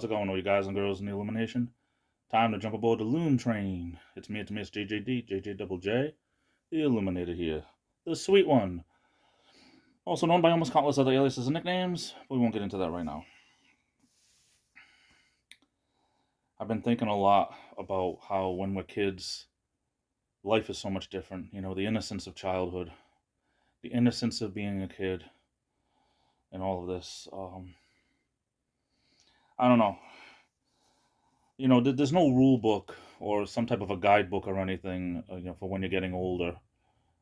How's it going, all you guys and girls in the Illumination? Time to jump aboard the Loom train. It's me, it's JJD, JJ Double J, the Illuminator here. The sweet one. Also known by almost countless other aliases and nicknames, but we won't get into that right now. I've been thinking a lot about how when we're kids, life is so much different. You know, the innocence of childhood, the innocence of being a kid, and all of this. I don't know. You know, there's no rule book or some type of a guidebook or anything, for when you're getting older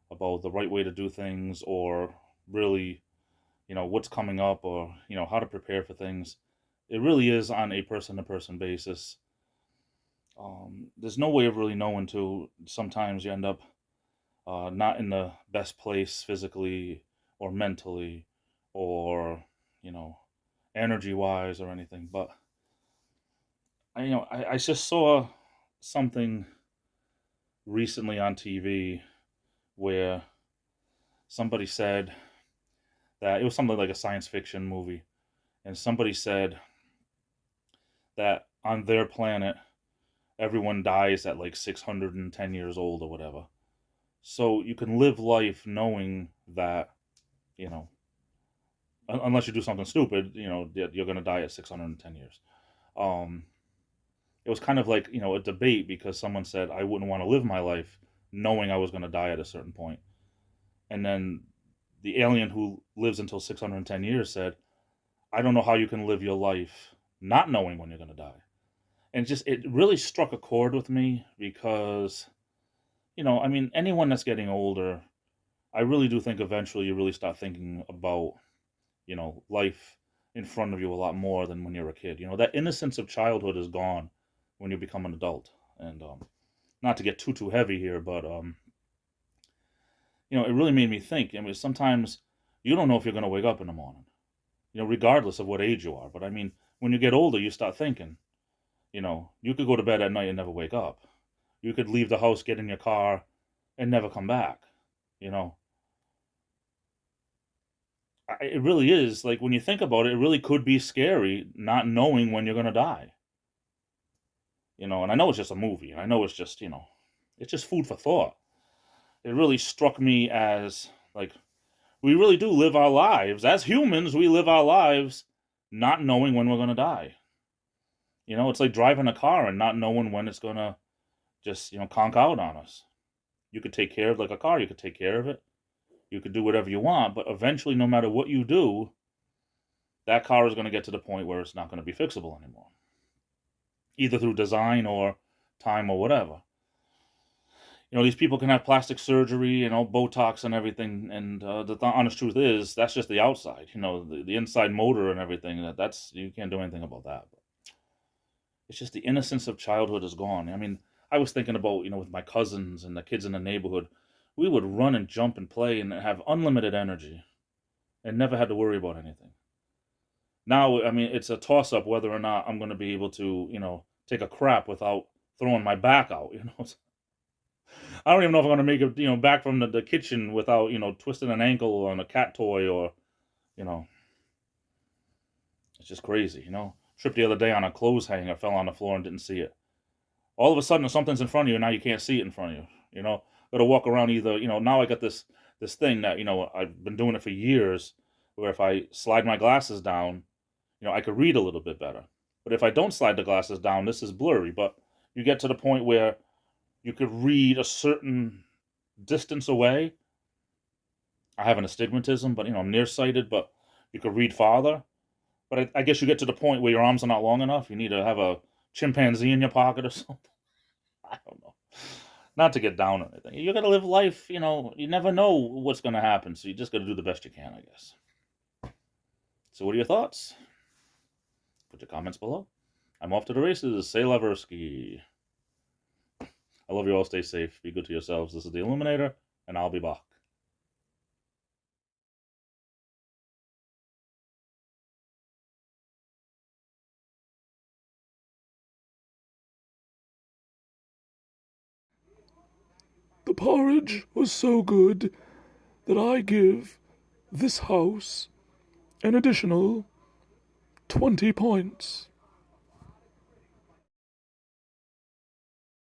about the right way to do things or really, what's coming up or, how to prepare for things. It really is on a person-to-person basis. There's no way of really knowing to sometimes you end up not in the best place physically or mentally or, energy-wise or anything. But I just saw something recently on TV where somebody said that it was something like a science fiction movie, and somebody said that on their planet, everyone dies at like 610 years old or whatever. So you can live life knowing that, unless you do something stupid, you're going to die at 610 years. It was kind of like, a debate because someone said, I wouldn't want to live my life knowing I was going to die at a certain point. And then the alien who lives until 610 years said, I don't know how you can live your life not knowing when you're going to die. And it really struck a chord with me because, anyone that's getting older, I really do think eventually you really start thinking about, life in front of you a lot more than when you're a kid. That innocence of childhood is gone when you become an adult. And not to get too heavy here, but it really made me think. I mean, sometimes you don't know if you're going to wake up in the morning, regardless of what age you are. But I mean, when you get older, you start thinking, you could go to bed at night and never wake up. You could leave the house, get in your car, and never come back. It really is, like, when you think about it, it really could be scary not knowing when you're going to die. And I know it's just a movie. I know it's just, it's just food for thought. It really struck me as, like, we really do live our lives. As humans, we live our lives not knowing when we're going to die. It's like driving a car and not knowing when it's going to just, conk out on us. You could take care of, like a car, you could take care of it. You could do whatever you want, but eventually, no matter what you do, that car is going to get to the point where it's not going to be fixable anymore. Either through design or time or whatever. These people can have plastic surgery, Botox and everything, and the honest truth is, that's just the outside. The inside motor and everything, that's you can't do anything about that. But it's just the innocence of childhood is gone. I mean, I was thinking about, with my cousins and the kids in the neighborhood, we would run and jump and play and have unlimited energy and never had to worry about anything. Now, I mean, it's a toss-up whether or not I'm going to be able to, take a crap without throwing my back out, I don't even know if I'm going to make it, back from the kitchen without, twisting an ankle on a cat toy or, it's just crazy, Tripped the other day on a clothes hanger, fell on the floor and didn't see it. All of a sudden, something's in front of you, and now you can't see it in front of you, Got to walk around either, now I got this thing that, I've been doing it for years, where if I slide my glasses down, I could read a little bit better. But if I don't slide the glasses down, this is blurry. But you get to the point where you could read a certain distance away. I have an astigmatism, but, I'm nearsighted, but you could read farther. But I guess you get to the point where your arms are not long enough. You need to have a chimpanzee in your pocket or something. I don't know. Not to get down or anything. You got to live life, you never know what's going to happen. So you just got to do the best you can, I guess. So what are your thoughts? Put your comments below. I'm off to the races. Say Laversky. I love you all. Stay safe. Be good to yourselves. This is the Illuminator, and I'll be back. The porridge was so good that I give this house an additional 20 points.